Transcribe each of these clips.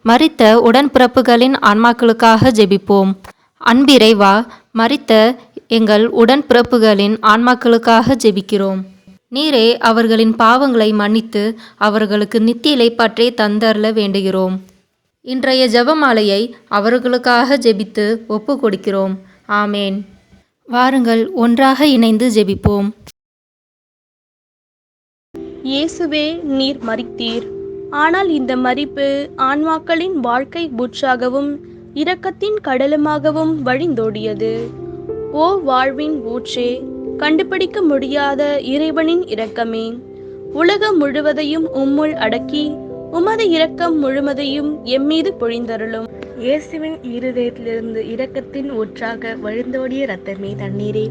மரித்த உடன்பிறப்புகளின் ஆன்மாக்களுக்காக ஜெபிப்போம். அன்பிறைவா, மரித்த எங்கள் உடன்பிறப்புகளின் ஆன்மாக்களுக்காக ஜெபிக்கிறோம். நீரே அவர்களின் பாவங்களை மன்னித்து அவர்களுக்கு நித்திய இளைப்பாற்றை தந்தருள வேண்டுகிறோம். இன்றைய ஜெபமாலையை அவர்களுக்காக ஜெபித்து ஒப்பு கொடுக்கிறோம். ஆமேன். வாருங்கள் ஒன்றாக இணைந்து ஜெபிப்போம். இயேசுவே, நீர் மரித்தீர். ஆனால் இந்த மரிப்பு ஆன்மாக்களின் வாழ்க்கை ஊற்றாகவும் இரக்கத்தின் கடலுமாகவும் வழிந்தோடியது. ஓ வாழ்வின் ஊற்றே, கண்டுபிடிக்க முடியாத இறைவனின் இரக்கமே, உலகம் முழுவதையும் உம்முள் அடக்கி உமது இரக்கம் முழுவதையும் எம்மீது பொழிந்தருளும். இயேசுவின் இருதயத்திலிருந்து இரக்கத்தின் ஊற்றாக வழிந்தோடிய இரத்தமே தண்ணீரே,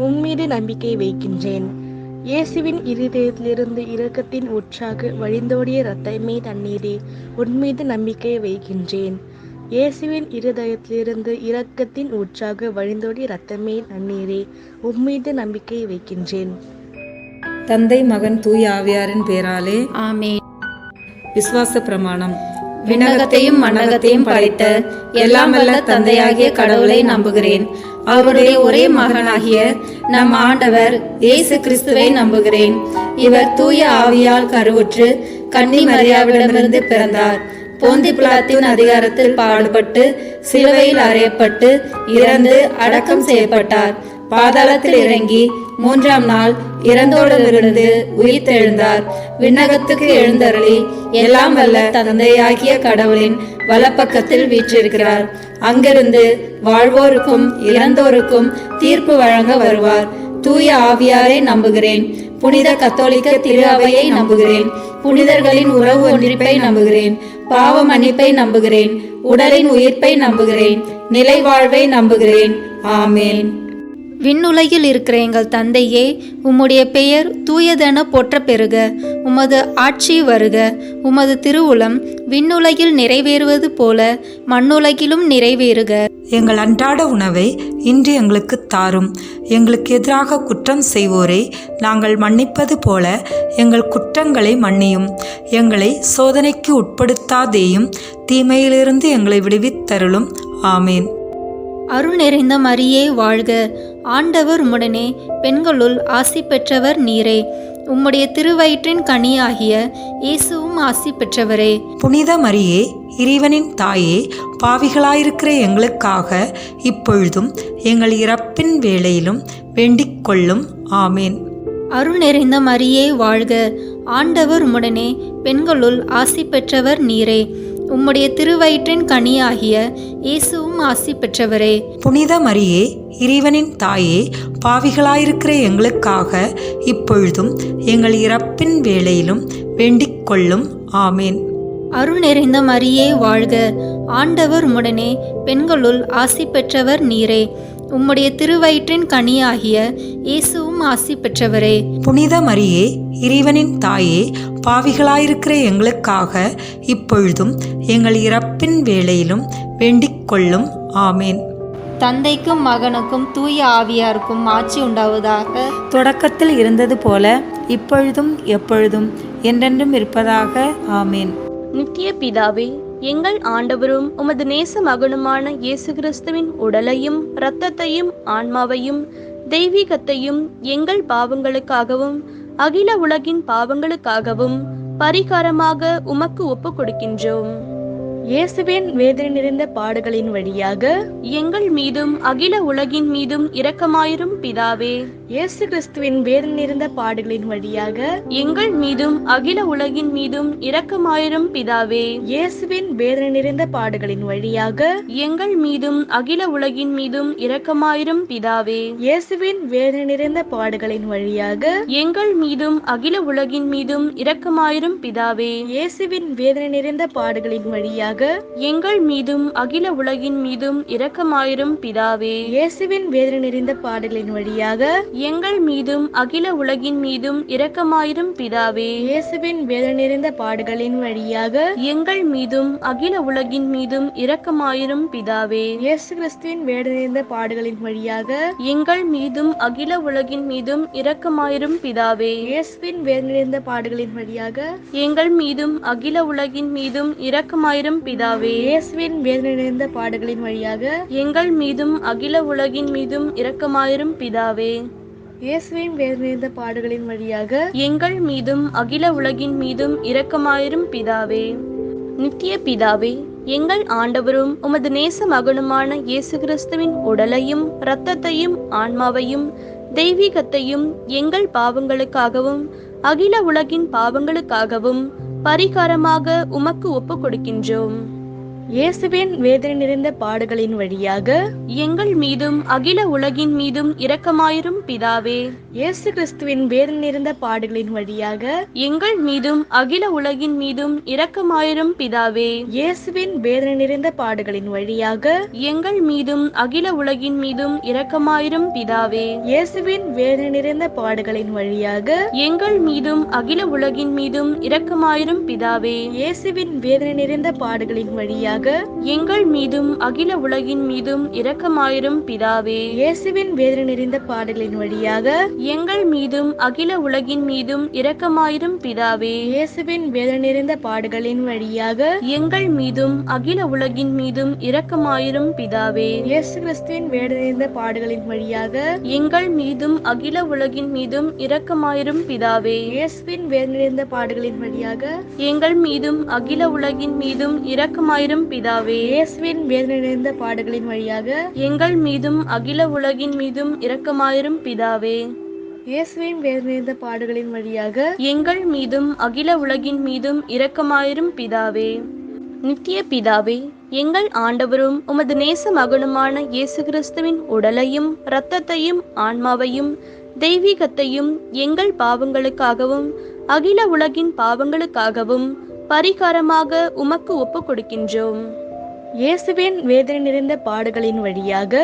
உம்மீது நம்பிக்கை வைக்கின்றேன். இயேசுவின் இருதயத்திலிருந்து இரக்கத்தின் ஊற்றாக வழிந்தோடிய இரத்தமே தண்ணீரே, உன்மீது நம்பிக்கை வைக்கின்றேன். இயேசுவின் இருதயத்திலிருந்து இரக்கத்தின் ஊற்றாக வழிந்தோடிய இரத்தமே தண்ணீரே, உம்மீது நம்பிக்கை வைக்கின்றேன். தந்தை, மகன், தூய ஆவியாரின் பேராலே ஆமேன். விசுவாச பிரமாணம். விண்ணகத்தையும் மண்ணகத்தையும் படைத்த எல்லாம் வல்ல தந்தையாகிய கடவுளை நம்புகிறேன். அவருடைய ஒரே மகனாகிய நம் ஆண்டவர் இயேசு கிறிஸ்துவை நம்புகிறேன். இவர் தூய ஆவியால் கருவுற்று கன்னி மரியாவிடமிருந்து பிறந்தார். போந்தி பிலாத்தின் அதிகாரத்தில் பாடுபட்டு சிலுவையில் அறையப்பட்டு இறந்து அடக்கம் செய்யப்பட்டார். பாதாளத்தில் இறங்கி மூன்றாம் நாள் இறந்தோடமிருந்து உயிர்த்தெழுந்தார். விண்ணகத்துக்கு எழுந்தருளி எல்லாம் வல்ல தந்தையாகிய கடவுளின் வலப்பக்கத்தில் வீற்றிருக்கிறார். அங்கிருந்து வாழ்வோருக்கும் இறந்தோருக்கும் தீர்ப்பு வழங்க வருவார். தூய ஆவியாரை நம்புகிறேன். புனித கத்தோலிக்க திரு அவையை நம்புகிறேன். புனிதர்களின் உறவு ஒன்றிப்பை நம்புகிறேன். பாவ மன்னிப்பை நம்புகிறேன். உடலின் உயிர்ப்பை நம்புகிறேன். நிலை வாழ்வை நம்புகிறேன். ஆமேன். விண்ணுலகில் இருக்கிற எங்கள் தந்தையே, உம்முடைய பெயர் தூயதென போற்ற பெறுக. உமது ஆட்சி வருக. உமது திருவுளம் விண்ணுலகில் நிறைவேறுவது போல மண்ணுலகிலும் நிறைவேறுக. எங்கள் அன்றாட உணவை இன்று எங்களுக்கு தாரும். எங்களுக்கு எதிராக குற்றம் செய்வோரை நாங்கள் மன்னிப்பது போல எங்கள் குற்றங்களை மன்னியும். எங்களை சோதனைக்கு உட்படுத்தாதேயும், தீமையிலிருந்து எங்களை விடுவித்தருளும். ஆமேன். அருள் நிறைந்த மரியே வாழ்க. ஆண்டவர் உம்முடனே, பெண்களுள் ஆசி பெற்றவர் நீரே. உம்முடைய திருவயிற்றின் கனியாகிய இயேசுவும் ஆசி பெற்றவரே. புனித மரியே, இறைவனின் தாயே, பாவிகளாயிருக்கிற எங்களுக்காக இப்பொழுதும் எங்கள் இறப்பின் வேளையிலும் வேண்டிக் கொள்ளும். ஆமேன். அருள் நிறைந்த மரியே வாழ்க. ஆண்டவர் உம்முடனே, பெண்களுள் ஆசி பெற்றவர் நீரே. உம்முடைய திருவயிற்றின் கனியாகிய இயேசுவும் ஆசி பெற்றவரே. புனித மரியே, இறைவனின் தாயே, பாவிகளாயிருக்கிற எங்களுக்காக இப்பொழுதும் எங்கள் இறப்பின் வேளையிலும் வேண்டிக் கொள்ளும். ஆமேன். அருள் நிறைந்த மரியே வாழ்க. ஆண்டவர் உம்முடனே, பெண்களுள் ஆசி பெற்றவர் நீரே. உம்முடைய திருவயிற்றின் கனியாகிய இயேசுவும் ஆசி பெற்றவரே. புனித மரியே, இறைவனின் தாயே, பாவிகளாயிருக்கிற எங்களுக்காக இப்பொழுதும் எங்கள் இறப்பின் வேளையிலும் வேண்டிக் கொள்ளும். ஆமேன். தந்தைக்கும் மகனுக்கும் தூய ஆவியாருக்கும் ஆட்சி உண்டாவதாக. தொடக்கத்தில் இருந்தது போல இப்பொழுதும் எப்பொழுதும் என்றென்றும் இருப்பதாக. ஆமேன். நித்திய பிதாவே, எங்கள் ஆண்டவரும் உமது நேச மகனுமான இயேசு கிறிஸ்துவின் உடலையும் இரத்தத்தையும் ஆன்மாவையும் தெய்வீகத்தையும் எங்கள் பாவங்களுக்காகவும் அகில உலகின் பாவங்களுக்காகவும் பரிகாரமாக உமக்கு ஒப்பு கொடுக்கின்றோம். இயேசுவின் வேதனை நிறைந்த பாடுகளின் வழியாக எங்கள் மீதும் அகில உலகின் மீதும் இரக்கமாயிரும் பிதாவே. இயேசு கிறிஸ்துவின் வேதனை நிறைந்த பாடுகளின் வழியாக எங்கள் மீதும் அகில உலகின் மீதும் இரக்கமாயிரும் பிதாவே. இயேசுவின் வேதனை நிறைந்த பாடுகளின் வழியாக எங்கள் மீதும் அகில உலகின் மீதும் இரக்கமாயிரும் பிதாவே. இயேசுவின் வேதனை நிறைந்த பாடுகளின் வழியாக எங்கள் மீதும் அகில உலகின் மீதும் இரக்கமாயிரும் பிதாவே. இயேசுவின் வேதனை நிறைந்த பாடுகளின் வழியாக எங்கள் மீதும் அகில உலகின் மீதும் இரக்கமாயிரும் பிதாவே. இயேசுவின் வேதனை நிறைந்த பாடுகளின் வழியாக எங்கள் மீதும் அகில உலகின் மீதும் இரக்கமாயிரும் பிதாவே. இயேசுவின் வேதனை நிறைந்த பாடுகளின் வழியாக எங்கள் மீதும் அகில உலகின் மீதும் இரக்கமாயிரும் பிதாவே. இயேசு கிறிஸ்துவின் வேதனை நிறைந்த பாடுகளின் வழியாக எங்கள் மீதும் அகில உலகின் மீதும் இரக்கமாயிரும் பிதாவே. இயேசுவின் வேதனை நிறைந்த பாடுகளின் வழியாக எங்கள் மீதும் அகில உலகின் மீதும் இரக்கமாயிரும் இரக்கமாயிரும் பிதாவே. இயேசுவின் வேதனை நிறைந்த பாடுகளின் வழியாக எங்கள் மீதும் அகில உலகின் மீதும் இரக்கமாயிரும் பிதாவே. இயேசுவின் வேதனை நிறைந்த பாடுகளின் வழியாக எங்கள் மீதும் அகில உலகின் மீதும் இரக்கமாயிரும் பிதாவே. நித்திய பிதாவே, எங்கள் ஆண்டவரும் உமது நேச மகனுமான இயேசு கிறிஸ்துவின் உடலையும் இரத்தத்தையும் ஆன்மாவையும் தெய்வீகத்தையும் எங்கள் பாவங்களுக்காகவும் அகில உலகின் பாவங்களுக்காகவும் பரிகாரமாக உமக்கு ஒப்புக் கொடுக்கின்றோம். இயேசுவின் வேதனை நிறைந்த பாடுகளின் வழியாக எங்கள் மீதும் அகில உலகின் மீதும் இரக்கமாயிரும் பிதாவே. இயேசு கிறிஸ்துவின் வேதனை நிறைந்த பாடுகளின் வழியாக எங்கள் மீதும் அகில உலகின் மீதும் இரக்கமாயிரும் பிதாவே. இயேசுவின் வேதனை நிறைந்த பாடுகளின் வழியாக எங்கள் மீதும் அகில உலகின் மீதும் இரக்கமாயிரும் பிதாவே. இயேசுவின் வேதனை நிறைந்த பாடுகளின் வழியாக எங்கள் மீதும் அகில உலகின் மீதும் இரக்கமாயிரும் பிதாவே. இயேசுவின் வேதனை நிறைந்த பாடுகளின் வழியாக எங்கள் மீதும் அகில உலகின் மீதும் இரக்கமாயிரும் பிதாவே. இயேசுவின் வேதனை நிறைந்த பாடுகளின் வழியாக எங்கள் மீதும் அகில உலகின் மீதும் இரக்கமாயிரும் பிதாவே. இயேசுவின் வேதனை நிறைந்த பாடுகளின் வழியாக எங்கள் மீதும் அகில உலகின் மீதும் இரக்கமாயிரும் பிதாவே. இயேசு கிறிஸ்துவின் வேதனை நிறைந்த பாடுகளின் வழியாக எங்கள் மீதும் அகில உலகின் மீதும் இரக்கமாயிரும் பிதாவே. இயேசுவின் வேதனை நிறைந்த பாடுகளின் வழியாக எங்கள் மீதும் அகில உலகின் மீதும் இரக்கமாயிரும் பிதாவே. இயேசுவின் வேதனை நிறைந்த பாடுகளின் வழியாக எங்கள் மீதும் அகில உலகின் மீதும் இரக்கமாயிரும் பிதாவே. இயேசுவின் வேதனை நிறைந்த பாடுகளின் வழியாக எங்கள் மீதும் அகில உலகின் மீதும் இரக்கமாயிரும் பிதாவே. நித்திய பிதாவே, எங்கள் ஆண்டவரும் உமது நேச மகனுமான இயேசு கிறிஸ்துவின் உடலையும் இரத்தத்தையும் ஆன்மாவையும் தெய்வீகத்தையும் எங்கள் பாவங்களுக்காகவும் அகில உலகின் பாவங்களுக்காகவும் பரிகாரமாக உமக்கு ஒப்புக் கொடுக்கின்றோம். இயேசுவின் வேதனை நிறைந்த பாடுகளின் வழியாக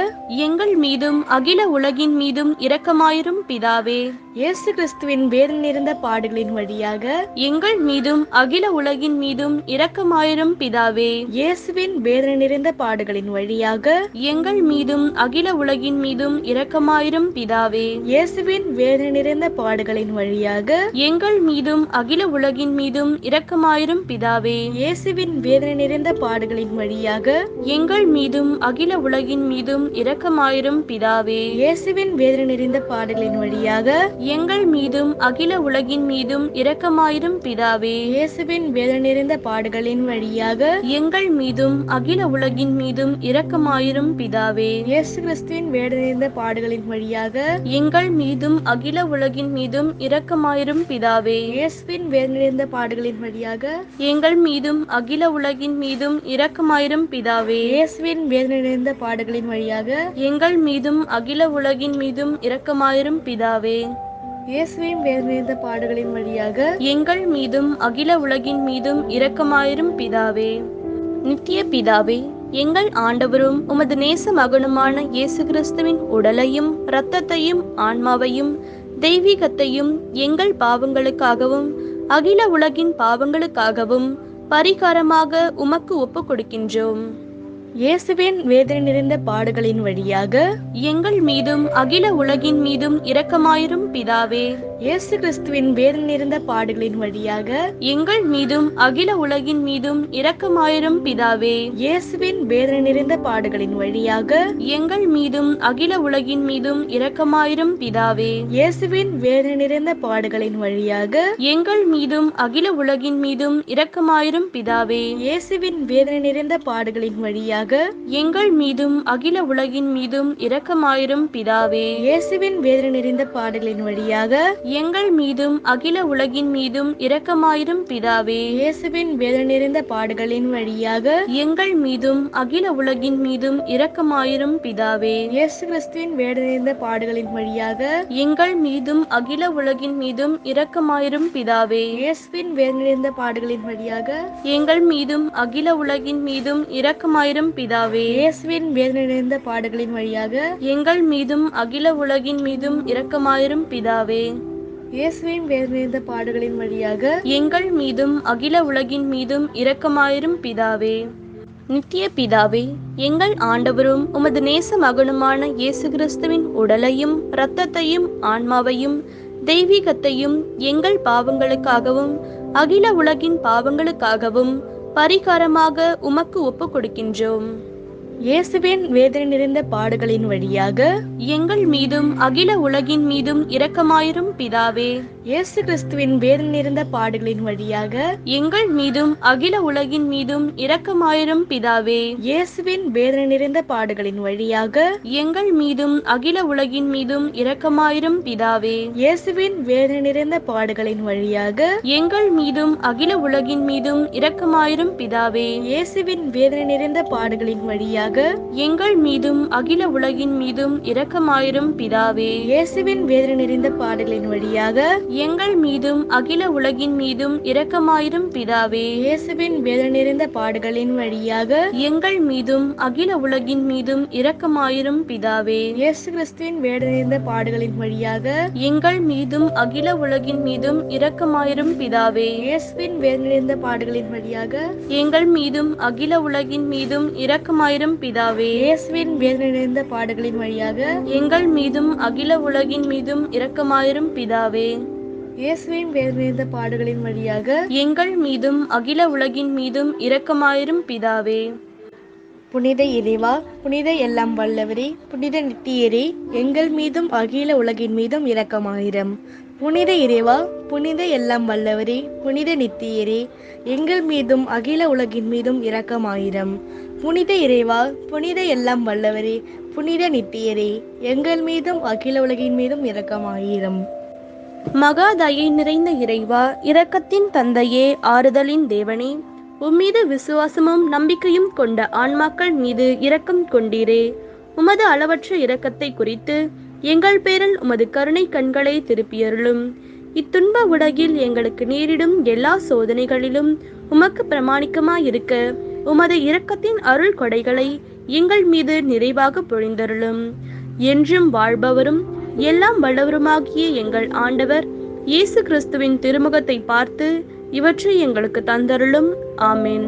எங்கள் மீதும் அகில உலகின் மீதும் இரக்கமாயிரும் பிதாவே. இயேசு கிறிஸ்துவின் வேதனை நிறைந்த பாடுகளின் வழியாக எங்கள் மீதும் அகில உலகின் மீதும் இரக்கமாயிரும் பிதாவே. இயேசுவின் வேதனை நிறைந்த பாடுகளின் வழியாக எங்கள் மீதும் அகில உலகின் மீதும் இரக்கமாயிரும் பிதாவே. இயேசுவின் வேதனை நிறைந்த பாடுகளின் வழியாக எங்கள் மீதும் அகில உலகின் மீதும் இரக்கமாயிரும் பிதாவே. இயேசுவின் வேதனை நிறைந்த பாடுகளின் வழியாக எங்கள் மீதும் அகில உலகின் மீதும் இரக்கமாயிரும் பிதாவே. இயேசுவின் வேதனை நிறைந்த பாடுகளின் வழியாக எங்கள் மீதும் அகில உலகின் மீதும் இரக்கமாயிரும் பிதாவே. இயேசுவின் வேதனை நிறைந்த பாடுகளின் வழியாக எங்கள் மீதும் அகில உலகின் மீதும் இரக்கமாயிரும் பிதாவே. இயேசு கிறிஸ்துவின் வேதனை நிறைந்த பாடுகளின் வழியாக எங்கள் மீதும் அகில உலகின் மீதும் இரக்கமாயிரும் பிதாவே. இயேசுவின் வேதனை நிறைந்த பாடுகளின் வழியாக எங்கள் மீதும் அகில உலகின் மீதும் இரக்கமாயிரும் பிதாவே. இயேசுவின் வேதனை நிறைந்த பாடுகளின் வழியாக எங்கள் மீதும் அகில உலகின் மீதும் இரக்கமாயிரும் பிதாவே. இயேசுவின் வேதனை நிறைந்த பாடுகளின் வழியாக எங்கள் மீதும் அகில உலகின் மீதும் இரக்கமாயிரும் பிதாவே. நித்திய பிதாவே, எங்கள் ஆண்டவரும் உமது நேச மகனுமான இயேசு கிறிஸ்துவின் உடலையும் இரத்தத்தையும் ஆன்மாவையும் தெய்வீகத்தையும் எங்கள் பாவங்களுக்காகவும் அகில உலகின் பாவங்களுக்காகவும் பரிகாரமாக உமக்கு ஒப்புக் கொடுக்கின்றோம். இயேசுவின் வேதனை நிறைந்த பாடுகளின் வழியாக எங்கள் மீதும் அகில உலகின் மீதும் இரக்கமாயிரும் பிதாவே. இயேசு கிறிஸ்துவின் வேதனை நிறைந்த பாடுகளின் வழியாக எங்கள் மீதும் அகில உலகின் மீதும் இரக்கமாயிரும் பிதாவே. இயேசுவின் வேதனை நிறைந்த பாடுகளின் வழியாக எங்கள் மீதும் அகில உலகின் மீதும் இரக்கமாயிரும் பிதாவே. இயேசுவின் வேதனை நிறைந்த பாடுகளின் வழியாக எங்கள் மீதும் அகில உலகின் மீதும் இரக்கமாயிரும் பிதாவே. இயேசுவின் வேதனை நிறைந்த பாடுகளின் வழியாக எங்கள் மீதும் அகில உலகின் மீதும் இரக்கமாயிரும் பிதாவே. இயேசுவின் வேதனை நிறைந்த பாடுகளின் வழியாக எங்கள் மீதும் அகில உலகின் மீதும் இரக்கமாயிரும் பிதாவே. இயேசுவின் வேதனை நிறைந்த பாடுகளின் வழியாக எங்கள் மீதும் அகில உலகின் மீதும் இரக்கமாயிரும் பிதாவே. இயேசு கிறிஸ்துவின் வேதனை நிறைந்த பாடுகளின் வழியாக எங்கள் மீதும் அகில உலகின் மீதும் இரக்கமாயிரும் பிதாவே. இயேசுவின் வேதனை நிறைந்த பாடுகளின் வழியாக எங்கள் மீதும் அகில உலகின் மீதும் இரக்கமாயிரும் பிதாவே. இயேசுவின் வேதனை நிறைந்த பாடுகளின் வழியாக எங்கள் மீதும் அகில உலகின் மீதும் இரக்கமாயிரும் பிதாவே. இயேசுவின் வேதனை நிறைந்த பாடுகளின் வழியாக எங்கள் மீதும் அகில உலகின் மீதும் இரக்கமாயிரும் பிதாவே. நித்திய பிதாவே, எங்கள் ஆண்டவரும் உமது நேச மகனுமான இயேசு கிறிஸ்துவின் உடலையும் இரத்தத்தையும் ஆன்மாவையும் தெய்வீகத்தையும் எங்கள் பாவங்களுக்காகவும் அகில உலகின் பாவங்களுக்காகவும் பரிகாரமாக உமக்கு ஒப்பு கொடுக்கின்றோம். இயேசுவின் வேதனை நிறைந்த பாடுகளின் வழியாக எங்கள் மீதும் அகில உலகின் மீதும் இரக்கமாயிரும் பிதாவே. இயேசு கிறிஸ்துவின் வேதனை நிறைந்த பாடுகளின் வழியாக எங்கள் மீதும் அகில உலகின் மீதும் இரக்கமாயிரும் பிதாவே. இயேசுவின் வேதனை நிறைந்த பாடுகளின் வழியாக எங்கள் மீதும் அகில உலகின் மீதும் இரக்கமாயிரும் பிதாவே. இயேசுவின் வேதனை நிறைந்த பாடுகளின் வழியாக எங்கள் மீதும் அகில உலகின் மீதும் இரக்கமாயிரும் பிதாவே. இயேசுவின் வேதனை நிறைந்த பாடுகளின் வழியாக எங்கள் மீதும் அகில உலகின் மீதும் இரக்கமாயிரும் பிதாவே. இயேசுவின் வேதனை நிறைந்த பாடுகளின் வழியாக எங்கள் மீதும் அகில உலகின் மீதும் இரக்கமாயிரும் பிதாவே. இயேசுவின் வேதனை நிறைந்த பாடுகளின் வழியாக எங்கள் மீதும் அகில உலகின் மீதும் இரக்கமாயிரும் பிதாவே. இயேசு கிறிஸ்துவின் வேதனை நிறைந்த பாடுகளின் வழியாக எங்கள் மீதும் அகில உலகின் மீதும் இரக்கமாயிரும் பிதாவே. இயேசுவின் வேதனை நிறைந்த பாடுகளின் வழியாக எங்கள் மீதும் அகில உலகின் மீதும் இரக்கமாயிரும் பிதாவே. இயேசுவின் வேதனை நிறைந்த பாடுகளின் வழியாக எங்கள் மீதும் அகில உலகின் மீதும் இரக்கமாயிரும் பிதாவே. இயேசுவின் வேதனை நிறைந்த பாடுகளின் வழியாக எங்கள் மீதும் அகில உலகின் மீதும் இரக்கமாயிரும் பிதாவே. புனித இறைவா, புனித எல்லாம் வல்லவரே, புனித நித்தியரே, எங்கள் மீதும் அகில உலகின் மீதும் இரக்கமாயிரம். புனித இறைவா, புனித எல்லாம் வல்லவரே, புனித நித்தியரே, எங்கள் மீதும் அகில உலகின் மீதும் இரக்கமாயிரம். புனித இறைவா, புனித எல்லாம் வல்லவரே, புனித நித்தியரே, எங்கள் மீதும் அகில உலகின் மீதும் இரக்கமாயிரம். மகா தயை நிறைந்த இறைவா, இரக்கத்தின் தந்தையே, ஆறுதலின் தேவனே, உம்மீது விசுவாசமும் நம்பிக்கையும் கொண்ட ஆன்மாக்கள் மீது இரக்கம் கொண்டீரே. உமது அளவற்ற இரக்கத்தை குறித்து எங்கள் பேரில் உமது கருணை கண்களை திருப்பியருளும். இத்துன்ப உலகில் எங்களுக்கு நேரிடும் எல்லா சோதனைகளிலும் உமக்கு பிரமாணிக்கமாயிருக்க உமது இரக்கத்தின் அருள் கொடைகளை எங்கள் மீது நிறைவாக பொழிந்தருளும். என்றும் வாழ்பவரும் எல்லாம் வல்லவருமாகிய எங்கள் ஆண்டவர் இயேசு கிறிஸ்துவின் திருமுகத்தை பார்த்து இவற்றை எங்களுக்கு தந்தருளும். ஆமென்.